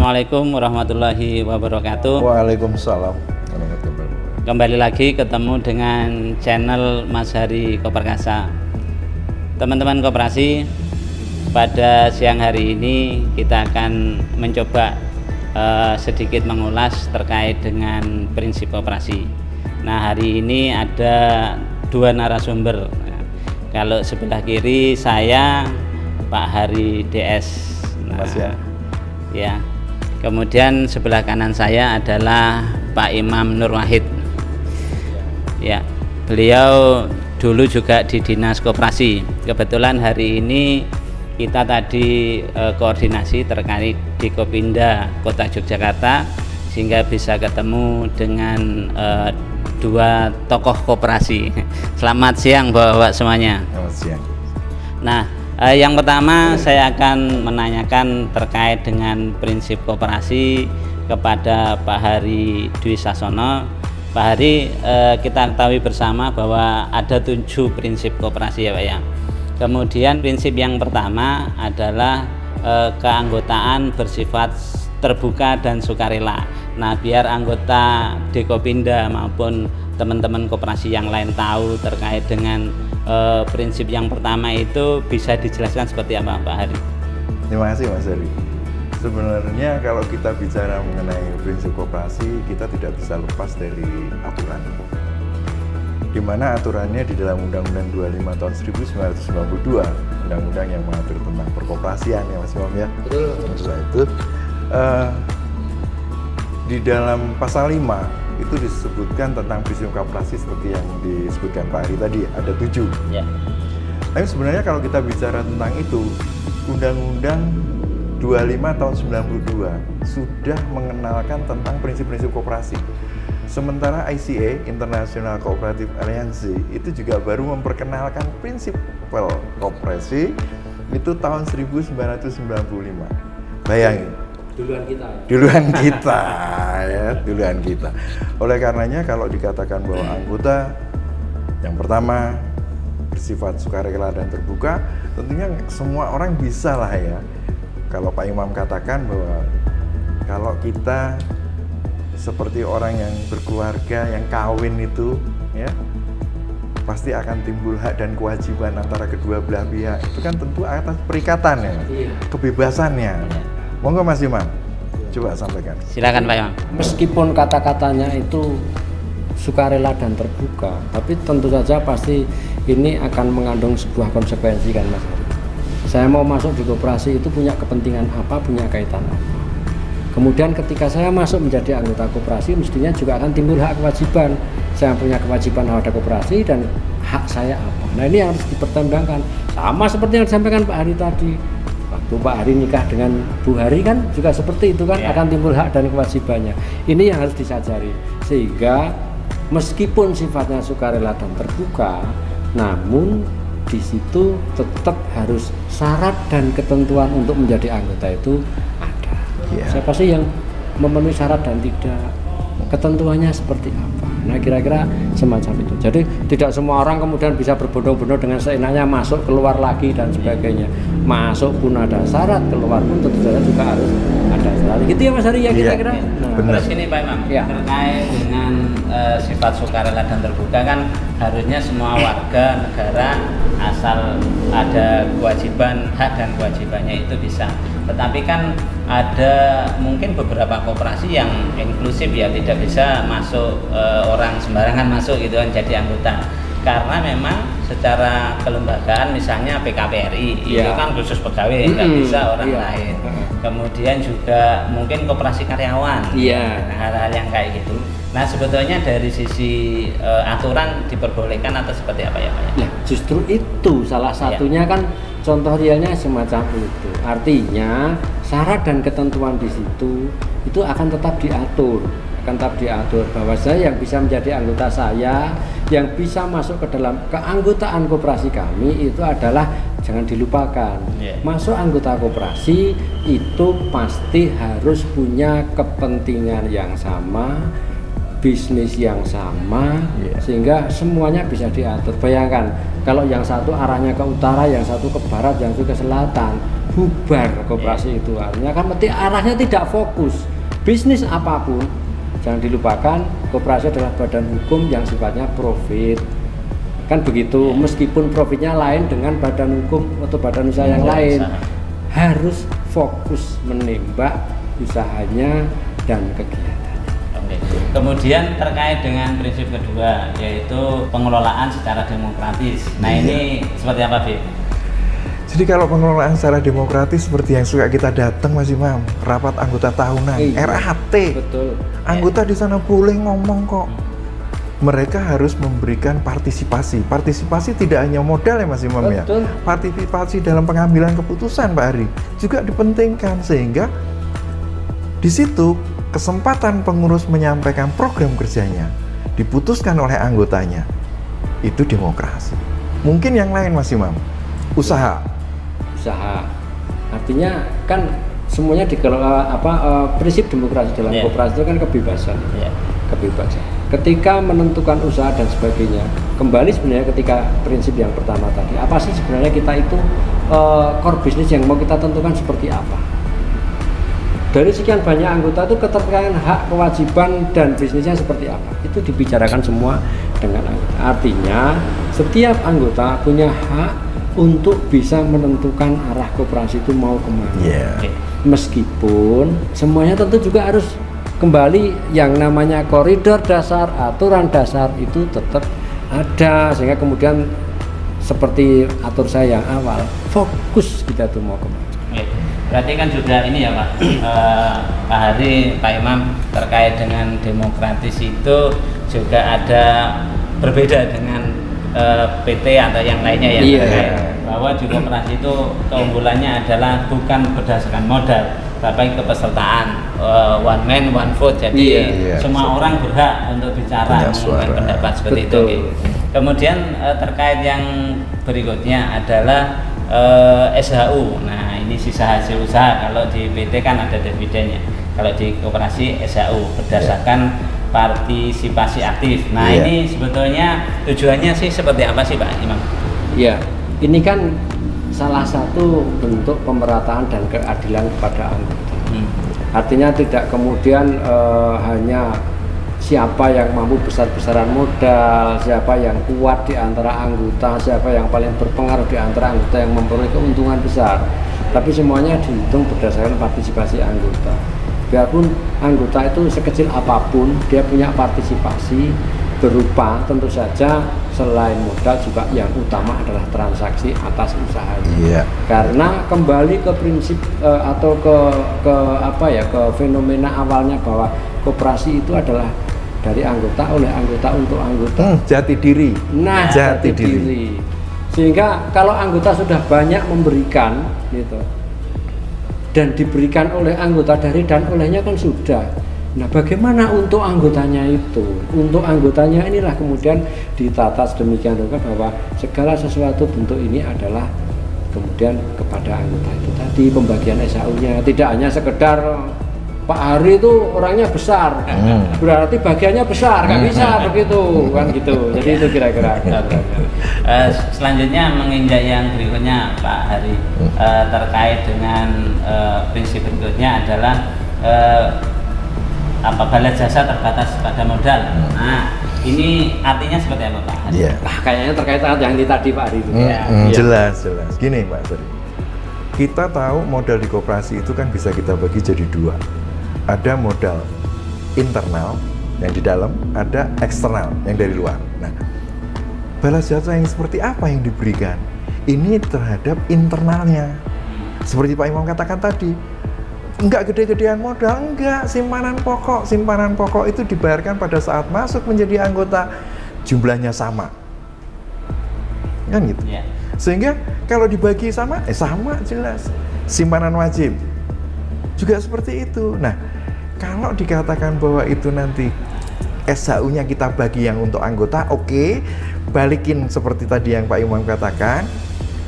Assalamualaikum warahmatullahi wabarakatuh. Waalaikumsalam warahmatullahi wabarakatuh. Kembali lagi ketemu dengan channel Mas Hari Koperkasa. Teman-teman koperasi, pada siang hari ini kita akan mencoba sedikit mengulas terkait dengan prinsip koperasi. Nah, hari ini ada dua narasumber. Kalau sebelah kiri saya Pak Hari DS. Nah, ya. Kemudian sebelah kanan saya adalah Pak Imam Nur Wahid. Ya, beliau dulu juga di Dinas Koperasi. Kebetulan hari ini kita tadi koordinasi terkait di Kopinda Kota Yogyakarta sehingga bisa ketemu dengan dua tokoh koperasi. Selamat siang Bapak semuanya. Selamat siang. Nah, yang pertama saya akan menanyakan terkait dengan prinsip koperasi kepada Pak Hari Dwi Sasono. Pak Hari, kita ketahui bersama bahwa ada 7 prinsip koperasi ya Pak ya. Kemudian prinsip yang pertama adalah keanggotaan bersifat terbuka dan sukarela. Nah, biar anggota Dekopinda maupun teman-teman koperasi yang lain tahu terkait dengan prinsip yang pertama itu, bisa dijelaskan seperti apa Pak Hari? Terima kasih Mas Hari. Sebenarnya kalau kita bicara mengenai prinsip koperasi, kita tidak bisa lepas dari aturan. Di mana aturannya di dalam Undang-Undang 25 tahun 1992, Undang-Undang yang mengatur tentang perkoperasian ya Mas Imam ya. Betul. Setelah itu di dalam pasal 5 itu disebutkan tentang prinsip koperasi seperti yang disebutkan Pak Hari tadi, ada 7 ya. Tapi sebenarnya kalau kita bicara tentang itu, Undang-Undang 25 tahun 92 sudah mengenalkan tentang prinsip-prinsip koperasi. Sementara ICA, International Cooperative Alliance, itu juga baru memperkenalkan prinsip koperasi itu tahun 1995. Bayangin. Duluan kita. Oleh karenanya kalau dikatakan bahwa anggota yang pertama bersifat sukarela dan terbuka, tentunya semua orang bisa lah ya. Kalau Pak Imam katakan bahwa kalau kita seperti orang yang berkeluarga, yang kawin itu ya, pasti akan timbul hak dan kewajiban antara kedua belah pihak. Itu kan tentu atas perikatan ya, kebebasannya. Monggo Mas Imam, coba sampaikan. Silakan Pak Imam. Meskipun kata-katanya itu sukarela dan terbuka, tapi tentu saja pasti ini akan mengandung sebuah konsekuensi kan Mas Hari. Saya mau masuk di koperasi itu punya kepentingan apa, punya kaitan apa. Kemudian ketika saya masuk menjadi anggota koperasi, mestinya juga akan timbul hak kewajiban. Saya punya kewajiban pada koperasi dan hak saya apa. Nah, ini yang harus dipertimbangkan. Sama seperti yang disampaikan Pak Hari tadi. Waktu Pak Hari nikah dengan Bu Hari kan juga seperti itu kan, akan timbul hak dan kewajibannya. Ini yang harus disadari. Sehingga meskipun sifatnya sukarela dan terbuka, namun di situ tetap harus syarat dan ketentuan untuk menjadi anggota itu ada. Siapa sih yang memenuhi syarat dan tidak, ketentuannya seperti apa. Nah, kira-kira semacam itu. Jadi tidak semua orang kemudian bisa berbondong-bondong dengan seenaknya masuk keluar lagi dan sebagainya. Masuk pun ada syarat, keluar pun tentu saja juga harus ada syarat. Gitu ya Mas Hari ya kira-kira. Terus ini Pak Imam, terkait dengan sifat sukarela dan terbuka kan harusnya semua warga negara asal ada kewajiban, hak dan kewajibannya itu bisa. Tetapi kan ada mungkin beberapa koperasi yang inklusif ya, tidak bisa masuk orang sembarangan masuk gitu kan jadi anggota. Karena memang secara kelembagaan misalnya PKPRI itu kan khusus pegawai, nggak bisa orang lain. Kemudian juga mungkin koperasi karyawan, hal-hal yang kayak gitu. Nah, sebetulnya dari sisi aturan diperbolehkan atau seperti apa ya Pak? Nah, justru itu salah satunya kan contoh realnya semacam itu. Artinya syarat dan ketentuan di situ itu akan tetap diatur. Bahwa saya yang bisa menjadi anggota saya, yang bisa masuk ke dalam keanggotaan koperasi kami itu adalah, jangan dilupakan, masuk anggota koperasi itu pasti harus punya kepentingan yang sama, bisnis yang sama, sehingga semuanya bisa diatur. Bayangkan Kalau yang satu arahnya ke utara, yang satu ke barat, yang satu ke selatan, bubar koperasi itu. Artinya kan arahnya tidak fokus. Bisnis apapun, jangan dilupakan koperasi adalah badan hukum yang sifatnya profit. Kan begitu, meskipun profitnya lain dengan badan hukum atau badan usaha yang lain, harus fokus menembak usahanya dan kegiatan. Kemudian terkait dengan prinsip kedua, yaitu pengelolaan secara demokratis. Nah ini seperti apa, Bi? Jadi kalau pengelolaan secara demokratis seperti yang suka kita datang, Mas Imam, rapat anggota tahunan, RAT. Betul. Anggota di sana boleh ngomong kok. Mereka harus memberikan partisipasi. Partisipasi tidak hanya modal ya Mas Imam ya. Partisipasi dalam pengambilan keputusan Pak Ari juga dipentingkan, sehingga di situ kesempatan pengurus menyampaikan program kerjanya diputuskan oleh anggotanya. Itu demokrasi. Mungkin yang lain Mas Imam, usaha. Artinya kan semuanya dikelola prinsip demokrasi dalam koperasi itu kan kebebasan. Kebebasan. Ketika menentukan usaha dan sebagainya, kembali sebenarnya ketika prinsip yang pertama tadi, apa sih sebenarnya kita itu core business yang mau kita tentukan seperti apa? Dari sekian banyak anggota itu keterkaitan hak, kewajiban, dan bisnisnya seperti apa? Itu dibicarakan semua dengan anggota. Artinya setiap anggota punya hak untuk bisa menentukan arah koperasi itu mau kemana. Meskipun semuanya tentu juga harus kembali yang namanya koridor dasar, aturan dasar itu tetap ada, sehingga kemudian seperti atur saya yang awal, fokus kita tuh mau kemana. Berarti kan juga ini ya Pak, Pak Hari, Pak Imam, terkait dengan demokratis itu juga ada berbeda dengan PT atau yang lainnya yang terkait, bahwa juga koperasi itu keunggulannya adalah bukan berdasarkan modal, tapi kepesertaan, one man one vote. Jadi semua orang berhak untuk bicara, mengungkapkan pendapat seperti itu. Kemudian terkait yang berikutnya adalah SHU. Nah ini sisa hasil usaha. Kalau di PT kan ada dividennya, kalau di koperasi SHU berdasarkan partisipasi aktif. Nah ini sebetulnya tujuannya sih seperti apa sih Pak Imam? Ya, ini kan salah satu bentuk pemerataan dan keadilan kepada anggota. Artinya tidak kemudian hanya siapa yang mampu besar-besaran modal, siapa yang kuat di antara anggota, siapa yang paling berpengaruh di antara anggota yang memperoleh keuntungan besar, tapi semuanya dihitung berdasarkan partisipasi anggota. Biarpun anggota itu sekecil apapun, dia punya partisipasi berupa tentu saja selain modal juga yang utama adalah transaksi atas usahanya. Karena kembali ke prinsip atau ke fenomena awalnya bahwa koperasi itu adalah dari anggota oleh anggota untuk anggota. Jati diri. Nah, jati diri. Sehingga kalau anggota sudah banyak memberikan gitu, dan diberikan oleh anggota dari dan olehnya kan sudah. Nah, bagaimana untuk anggotanya itu? Untuk anggotanya inilah kemudian ditata sedemikian rupa bahwa segala sesuatu bentuk ini adalah kemudian kepada anggota itu tadi, pembagian SHU-nya tidak hanya sekedar Pak Hari itu orangnya besar, berarti bagiannya besar, nggak bisa begitu kan gitu. Jadi itu kira-kira. Selanjutnya menginjak yang berikutnya Pak Hari, terkait dengan prinsip berikutnya adalah balas jasa terbatas pada modal. Nah ini artinya seperti apa Pak Hari? Kayaknya terkait yang tadi Pak Hari itu. Jelas. Gini Pak Hari, kita tahu modal di koperasi itu kan bisa kita bagi jadi dua. Ada modal internal yang di dalam, ada eksternal yang dari luar. Nah, balas jasa yang seperti apa yang diberikan? Ini terhadap internalnya. Seperti Pak Imam katakan tadi, enggak gede-gedean modal, enggak, simpanan pokok itu dibayarkan pada saat masuk menjadi anggota, jumlahnya sama. Kan gitu. Sehingga kalau dibagi sama jelas. Simpanan wajib juga seperti itu. Nah, kalau dikatakan bahwa itu nanti SHU-nya kita bagi yang untuk anggota, oke, balikin seperti tadi yang Pak Imam katakan,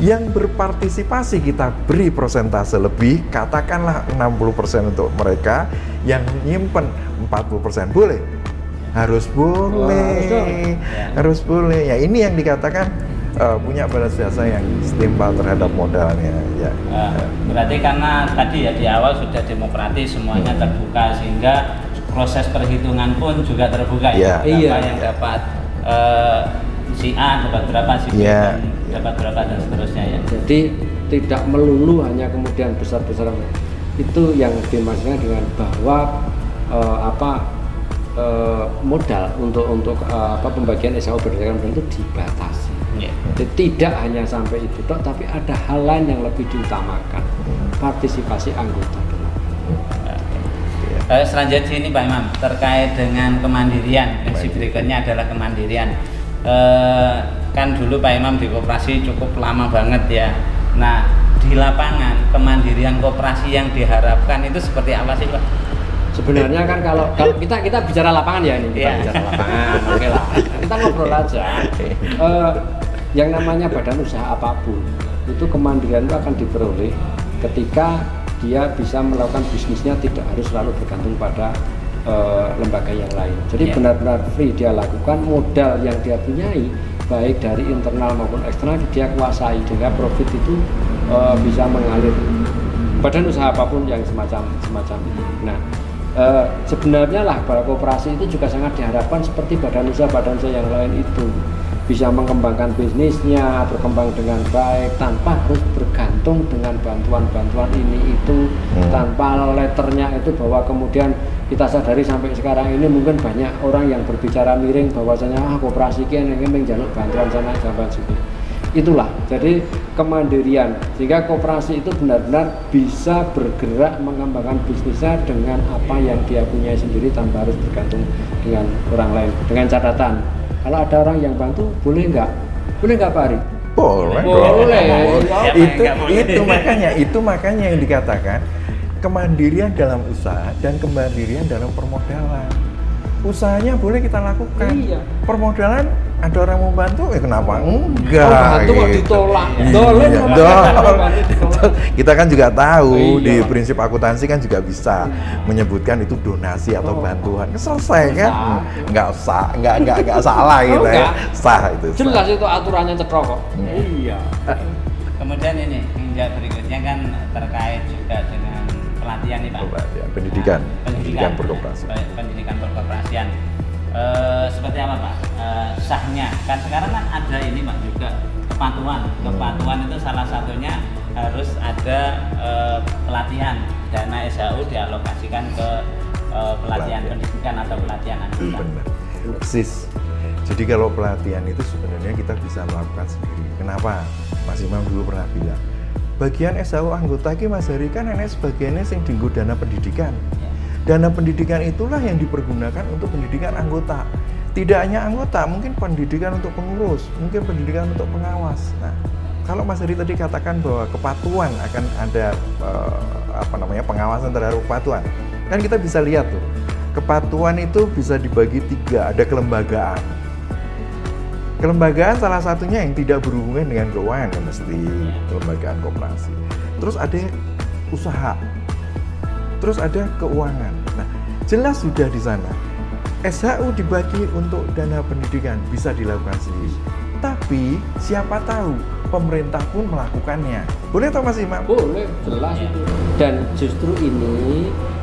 yang berpartisipasi kita beri persentase lebih, katakanlah 60% untuk mereka, yang nyimpen 40% boleh? Harus boleh. Ya ini yang dikatakan punya balas jasa yang setimpal terhadap modalnya ya. Berarti karena tadi ya di awal sudah demokratis, semuanya terbuka, sehingga proses perhitungan pun juga terbuka ya. Berapa yang dapat si A dapat berapa, si B dapat berapa, dan seterusnya ya. Jadi tidak melulu hanya kemudian besar-besaran. Itu yang dimaksudkan dengan bahwa modal untuk pembagian SHU berdasarkan modal itu dibatasi. Jadi tidak hanya sampai itu tok, tapi ada hal lain yang lebih diutamakan, partisipasi anggota. Selanjutnya ini Pak Imam, terkait dengan kemandirian, prinsip berikutnya adalah kemandirian. Kan dulu Pak Imam di koperasi cukup lama banget ya. Nah, di lapangan kemandirian koperasi yang diharapkan itu seperti apa sih Pak? Sebenarnya kan kalau kita bicara lapangan ya ini, bicara lapangan, oke lah. Kita ngobrol aja. Yang namanya badan usaha apapun itu kemandirian itu akan diperoleh ketika dia bisa melakukan bisnisnya tidak harus selalu bergantung pada lembaga yang lain. Jadi benar-benar free dia lakukan, modal yang dia punyai baik dari internal maupun eksternal dia kuasai, sehingga profit itu bisa mengalir. Badan usaha apapun yang semacam itu. Nah, sebenarnya lah bahwa koperasi itu juga sangat diharapkan seperti badan usaha yang lain itu bisa mengembangkan bisnisnya, berkembang dengan baik tanpa harus bergantung dengan bantuan-bantuan ini itu, tanpa letternya itu, bahwa kemudian kita sadari sampai sekarang ini mungkin banyak orang yang berbicara miring bahwasanya koperasi ini menjaluk bantuan sana sampai sini. Itulah jadi kemandirian, sehingga koperasi itu benar-benar bisa bergerak mengembangkan bisnisnya dengan apa yang dia punya sendiri tanpa harus bergantung dengan orang lain. Dengan catatan, kalau ada orang yang bantu, boleh nggak Pak Ari? Boleh. Itu makanya yang dikatakan kemandirian dalam usaha dan kemandirian dalam permodalan. Usahanya boleh kita lakukan. Permodalan ada orang mau bantu, kenapa enggak? Bantu kok ditolak. Kita kan juga tahu di prinsip akuntansi kan juga bisa menyebutkan itu donasi atau bantuan. Selesai kan? Enggak salah gitu ya. Sah itu. Jelas itu aturannya cetrok kok. Iya. Kemudian ini tinjak berikutnya kan terkait juga dengan pelatihan nih Pak. Pendidikan berkoperasi. Pendidikan berkoperasian. Seperti apa Pak? Sahnya kan sekarang kan ada ini Pak juga kepatuhan itu salah satunya harus ada pelatihan, dana SHU dialokasikan ke pelatihan pendidikan atau pelatihan anggota. Benar, persis. Jadi kalau pelatihan itu sebenarnya kita bisa melakukan sendiri. Kenapa? Mas Imam dulu pernah bilang bagian SHU anggota ini Mas Hari kan hanya sebagiannya yang dinggo dana pendidikan. Dana pendidikan itulah yang dipergunakan untuk pendidikan anggota. Tidak hanya anggota, mungkin pendidikan untuk pengurus, mungkin pendidikan untuk pengawas. Nah, kalau Mas Heri tadi katakan bahwa kepatuhan akan ada pengawasan terhadap kepatuhan, kan kita bisa lihat tuh, kepatuhan itu bisa dibagi 3, ada kelembagaan. Kelembagaan salah satunya yang tidak berhubungan dengan keuangan, ya mesti kelembagaan koperasi. Terus ada usaha. Terus ada keuangan. Nah, jelas sudah di sana. SHU dibagi untuk dana pendidikan bisa dilakukan sendiri. Tapi siapa tahu pemerintah pun melakukannya. Boleh toh Mas Imam? Boleh, jelas itu. Dan justru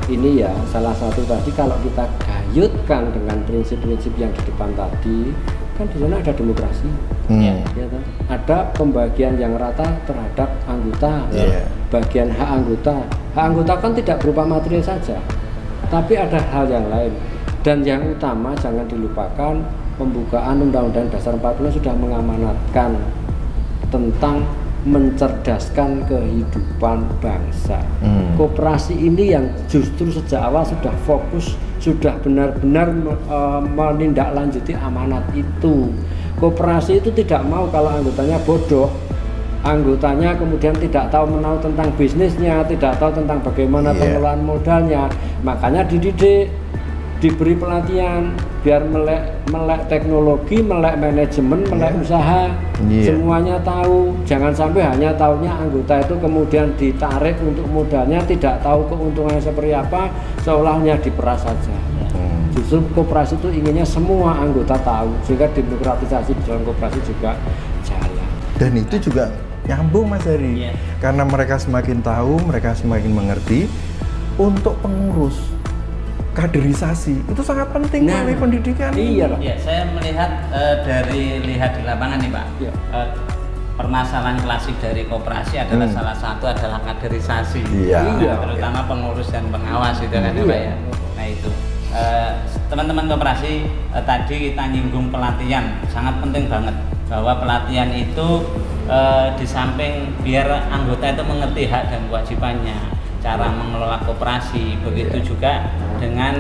ini ya salah satu tadi kalau kita gayutkan dengan prinsip-prinsip yang di depan tadi, kan di sana ada demokrasi. Ya, ada pembagian yang rata terhadap anggota, bagian hak anggota. Hak anggota kan tidak berupa material saja, tapi ada hal yang lain. Dan yang utama jangan dilupakan, pembukaan Undang-Undang Dasar 45 sudah mengamanatkan tentang mencerdaskan kehidupan bangsa. Koperasi ini yang justru sejak awal sudah fokus, sudah benar-benar menindaklanjuti amanat itu. Koperasi itu tidak mau kalau anggotanya bodoh, anggotanya kemudian tidak tahu menahu tentang bisnisnya, tidak tahu tentang bagaimana pengelolaan modalnya. Makanya dididik, diberi pelatihan biar melek teknologi, melek manajemen, melek usaha, semuanya tahu. Jangan sampai hanya tahunya anggota itu kemudian ditarik untuk modalnya, tidak tahu keuntungannya seperti apa, seolahnya diperas saja. Justru koperasi itu inginnya semua anggota tahu, sehingga demokratisasi di dalam koperasi juga jalan. Dan itu juga nyambung Mas Heri. Iya. Karena mereka semakin tahu, mereka semakin mengerti. Untuk pengurus kaderisasi itu sangat penting melalui pendidikan. Iya Pak. Ya, saya melihat dari lihat di lapangan nih Pak. Iya. Permasalahan klasik dari koperasi adalah salah satu adalah kaderisasi. Iya. Terutama pengurus dan pengawas itu kan Pak ya. Nah itu teman-teman koperasi tadi kita nyinggung pelatihan, sangat penting banget bahwa pelatihan itu di samping biar anggota itu mengerti hak dan kewajibannya, cara mengelola koperasi, begitu juga dengan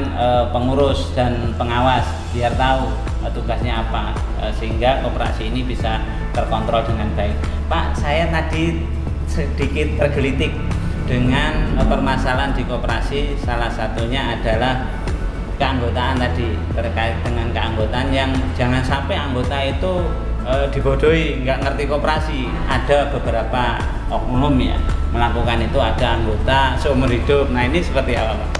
pengurus dan pengawas biar tahu tugasnya apa, sehingga koperasi ini bisa terkontrol dengan baik. Pak, saya tadi sedikit tergelitik dengan permasalahan di koperasi, salah satunya adalah keanggotaan tadi, terkait dengan keanggotaan yang jangan sampai anggota itu dibodohi, nggak ngerti koperasi. Ada beberapa oknum ya melakukan itu, ada anggota seumur hidup. Nah ini seperti apa Pak?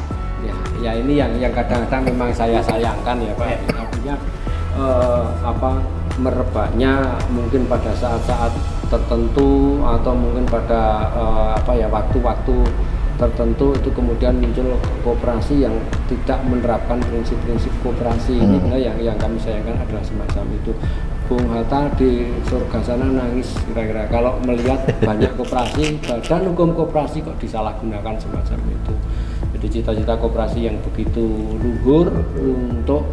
Ya ini yang kadang-kadang memang saya sayangkan ya Pak. Artinya merebaknya mungkin pada saat-saat tertentu atau mungkin pada waktu-waktu tertentu itu kemudian muncul koperasi yang tidak menerapkan prinsip-prinsip koperasi. Ini benar yang kami sayangkan adalah semacam itu. Bung Hatta di surga sana nangis kira-kira kalau melihat banyak koperasi, badan hukum koperasi kok disalahgunakan semacam itu. Jadi cita-cita koperasi yang begitu luhur untuk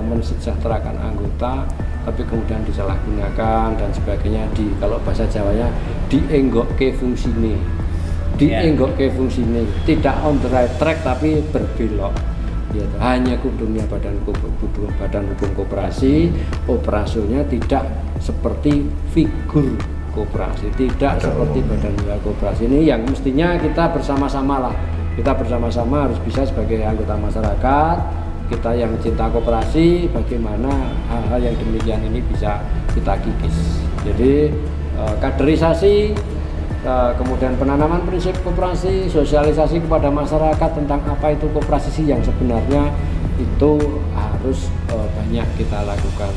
mensejahterakan anggota, tapi kemudian disalahgunakan dan sebagainya, kalau bahasa Jawanya dienggokke fungsine. Dienggokke fungsine, tidak on the right track tapi berbelok. Gitu. Hanya kudungnya badan hukum koperasi, operasionalnya tidak seperti figur koperasi, tidak seperti badan usaha koperasi. Ini yang mestinya kita bersama-sama lah, kita bersama-sama harus bisa sebagai anggota masyarakat, kita yang cinta koperasi, bagaimana hal-hal yang demikian ini bisa kita kikis. Jadi kaderisasi, kemudian penanaman prinsip koperasi, sosialisasi kepada masyarakat tentang apa itu koperasi yang sebenarnya itu harus banyak kita lakukan.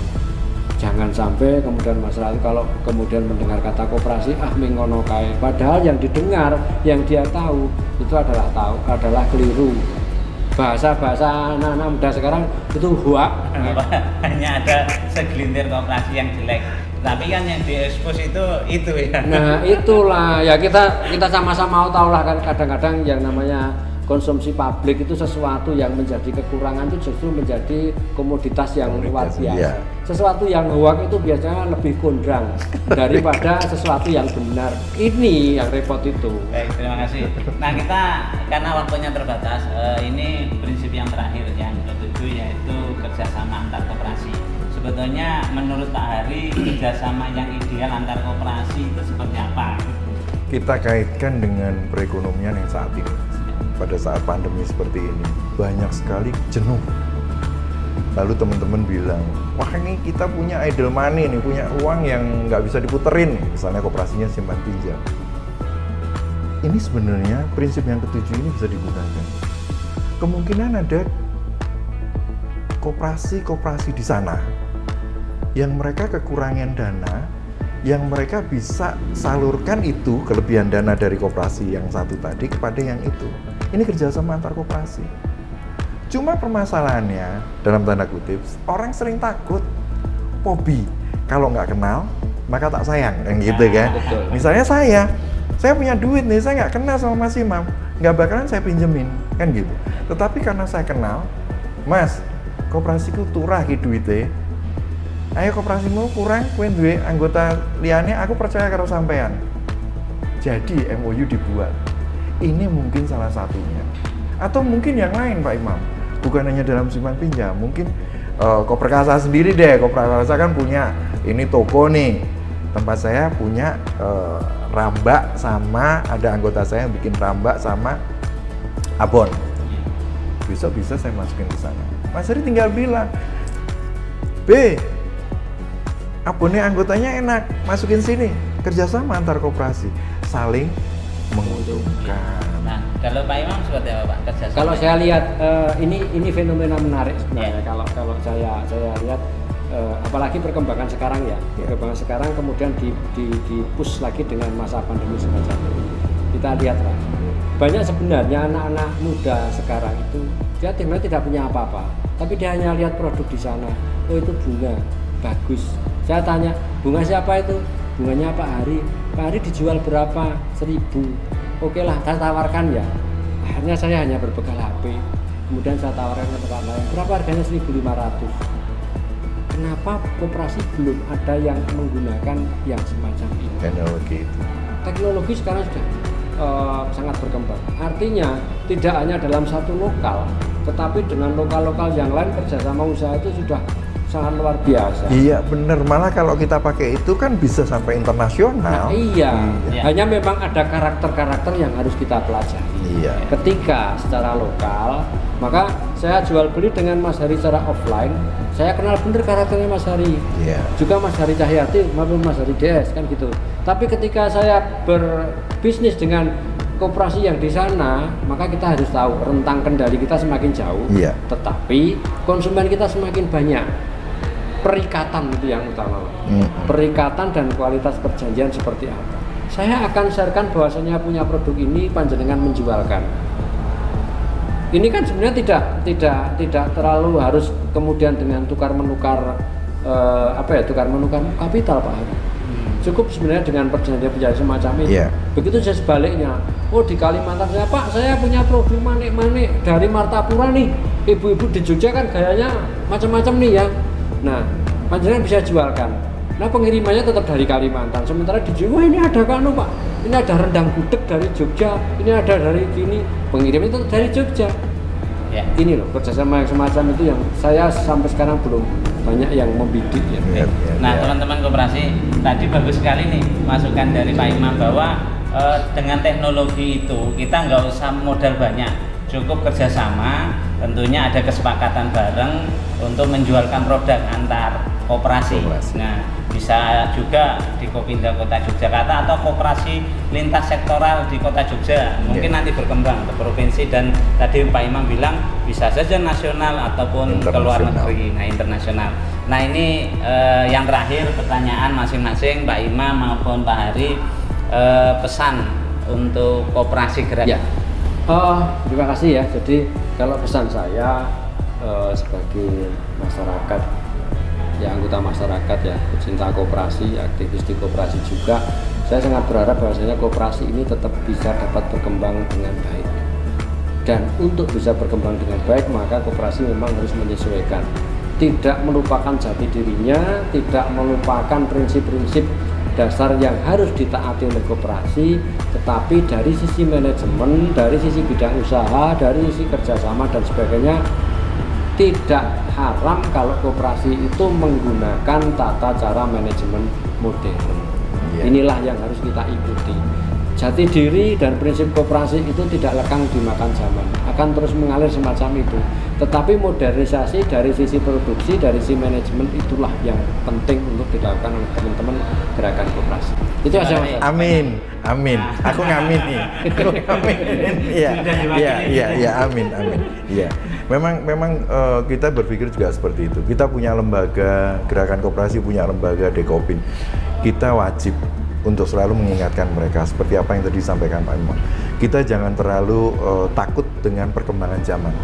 Jangan sampai kemudian masyarakat kalau kemudian mendengar kata koperasi mengono kae, padahal yang didengar, yang dia tahu itu adalah keliru. Bahasa anak-anak muda sekarang itu huak. Hanya ada segelintir koperasi yang jelek. Tapi kan yang diekspos itu ya. Nah itulah ya kita sama-sama tahu lah kan, kadang-kadang yang namanya konsumsi publik itu sesuatu yang menjadi kekurangan itu justru menjadi komoditas yang luar biasa. Iya. Sesuatu yang hoak itu biasanya lebih kondang daripada sesuatu yang benar. Ini yang repot itu. Baik, terima kasih. Nah kita karena waktunya terbatas, ini prinsip yang terakhir yang ketujuh yaitu kerjasama antar koperasi. Sebetulnya menurut Pak Hari, kerjasama yang ideal antar koperasi itu seperti apa? Kita kaitkan dengan perekonomian yang saat ini. Pada saat pandemi seperti ini, banyak sekali jenuh. Lalu teman-teman bilang, wah ini kita punya idle money nih, punya uang yang nggak bisa diputerin. Misalnya koperasinya simpan pinjam. Ini sebenarnya prinsip yang ketujuh ini bisa digunakan. Kemungkinan ada koperasi-koperasi di sana yang mereka kekurangan dana, yang mereka bisa salurkan itu kelebihan dana dari koperasi yang satu tadi kepada yang itu. Ini kerjasama antar koperasi. Cuma permasalahannya dalam tanda kutip, orang sering takut, fobi. Kalau nggak kenal, maka tak sayang, kan gitu kan? Betul. Misalnya saya punya duit nih, saya nggak kenal sama Mas Imam, nggak bakalan saya pinjemin, kan gitu. Tetapi karena saya kenal, Mas, koperasiku turah ki duitnya. Ayo koperasimu kurang, kowe duwe anggota liyane, aku percaya karo sampean. Jadi MOU dibuat. Ini mungkin salah satunya. Atau mungkin yang lain Pak Imam. Bukan hanya dalam simpan pinjam, mungkin Koperkasa sendiri deh. Koperkasa kan punya ini toko nih. Tempat saya punya rambak sama ada anggota saya yang bikin rambak sama abon. Bisa saya masukin ke sana. Mas Heri tinggal bilang, B, abonnya anggotanya enak, masukin sini. Kerjasama antar koperasi, saling menguntungkan. Nah, kalau Pak Imam seperti apa Pak? Kerjasama. Kalau saya lihat ini fenomena menarik sebenarnya. Kalau saya lihat apalagi perkembangan sekarang ya, perkembangan sekarang kemudian di push lagi dengan masa pandemi semacam ini. Kita lihatlah, banyak sebenarnya anak-anak muda sekarang itu dia sebenarnya tidak punya apa-apa, tapi dia hanya lihat produk di sana, oh itu bunga bagus. Saya tanya, bunga siapa itu? Bunganya Pak Hari. Pak Hari dijual berapa? 1.000. Oke lah, saya tawarkan ya. Akhirnya saya hanya berbekal HP. Kemudian saya tawarkan ke tempat lain. Berapa harganya? 1.500. Kenapa koperasi belum ada yang menggunakan yang semacam ini? Teknologi itu. Teknologi sekarang sudah sangat berkembang. Artinya tidak hanya dalam satu lokal, tetapi dengan lokal-lokal yang lain kerjasama usaha itu sudah sangat luar biasa. Iya bener, malah kalau kita pakai itu kan bisa sampai internasional. Nah, iya, hanya memang ada karakter-karakter yang harus kita pelajari. Iya. Ketika secara lokal, maka saya jual beli dengan Mas Hari secara offline, saya kenal bener karakternya Mas Hari. Iya. Juga Mas Hari Cahyati maupun Mas Hari DS kan gitu. Tapi ketika saya berbisnis dengan koperasi yang di sana, maka kita harus tahu rentang kendali kita semakin jauh. Iya. Tetapi konsumen kita semakin banyak. Perikatan itu yang utama, perikatan dan kualitas perjanjian seperti apa. Saya akan sharekan bahwasanya punya produk ini panjenengan menjualkan. Ini kan sebenarnya tidak terlalu harus kemudian dengan tukar menukar tukar menukar kapital Pak Hari. Cukup sebenarnya dengan perjanjian semacam itu. Yeah. Begitu juga sebaliknya. Oh di Kalimantan saya Pak, saya punya produk manik-manik dari Martapura nih. Ibu-ibu di Jogja kan gayanya macam-macam nih ya. Nah, panjenengan bisa jualkan. Nah, pengirimannya tetap dari Kalimantan. Sementara di Jawa ini ada kan Pak. Ini ada rendang gudeg dari Jogja. Ini ada dari sini. Pengirimnya tetap dari Jogja. Ya. Ini loh kerjasama yang semacam itu yang saya sampai sekarang belum banyak yang membidik ya. Nah, teman-teman koperasi, tadi bagus sekali nih masukan dari Pak Imam bahwa dengan teknologi itu kita nggak usah modal banyak. Cukup kerjasama, tentunya ada kesepakatan bareng untuk menjualkan produk antar koperasi. Nah, bisa juga di Kopinda Kota Yogyakarta atau koperasi lintas sektoral di Kota Jogja. Mungkin nanti berkembang ke provinsi dan tadi Pak Imam bilang bisa saja nasional ataupun ke luar negeri, nah internasional. Nah ini yang terakhir pertanyaan masing-masing Pak Imam maupun Pak Hari, pesan untuk koperasi gerak. Ya. Terima kasih ya. Jadi kalau pesan saya sebagai masyarakat, ya anggota masyarakat ya, pecinta koperasi, aktivis di koperasi juga, saya sangat berharap bahwasanya koperasi ini tetap bisa dapat berkembang dengan baik. Dan untuk bisa berkembang dengan baik, maka koperasi memang harus menyesuaikan, tidak melupakan jati dirinya, tidak melupakan prinsip-prinsip dasar yang harus ditaati oleh koperasi, tetapi dari sisi manajemen, dari sisi bidang usaha, dari sisi kerjasama dan sebagainya, tidak haram kalau koperasi itu menggunakan tata cara manajemen modern. Inilah yang harus kita ikuti. Jati diri dan prinsip koperasi itu tidak lekang dimakan zaman, akan terus mengalir semacam itu. Tetapi modernisasi dari sisi produksi, dari sisi manajemen itulah yang penting untuk dilakukan oleh teman-teman gerakan koperasi. Itu aja Mas. Amin, amin. Aku ngamin nih. Amin. Iya, amin. Iya. Memang kita berpikir juga seperti itu. Kita punya lembaga gerakan koperasi, punya lembaga Dekopin. Kita wajib untuk selalu mengingatkan mereka seperti apa yang tadi disampaikan Pak Imam. Kita jangan terlalu takut dengan perkembangan zaman.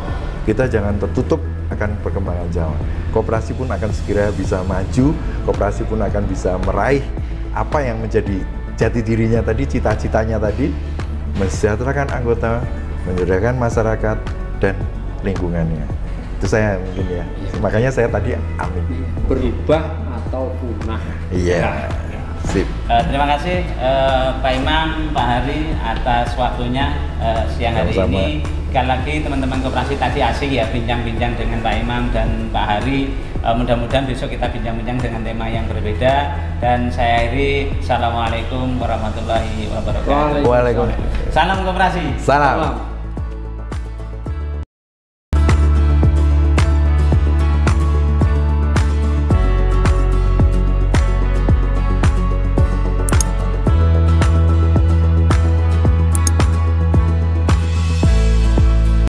Kita jangan tertutup akan perkembangan zaman. Koperasi pun akan segera bisa maju, koperasi pun akan bisa meraih apa yang menjadi jati dirinya tadi, cita-citanya tadi, mensejahterakan anggota, mensejahterakan masyarakat dan lingkungannya. Itu saya mungkin ya. Makanya saya tadi amin. Berubah atau punah. Iya. Sip. Terima kasih Pak Imam, Pak Hari atas waktunya siang hari ini. Sekali lagi teman-teman koperasi tadi asik ya bincang-bincang dengan Pak Imam dan Pak Hari. Mudah-mudahan besok kita bincang-bincang dengan tema yang berbeda. Dan saya akhiri, Assalamualaikum warahmatullahi wabarakatuh. Waalaikumsalam. Salam koperasi. Salam.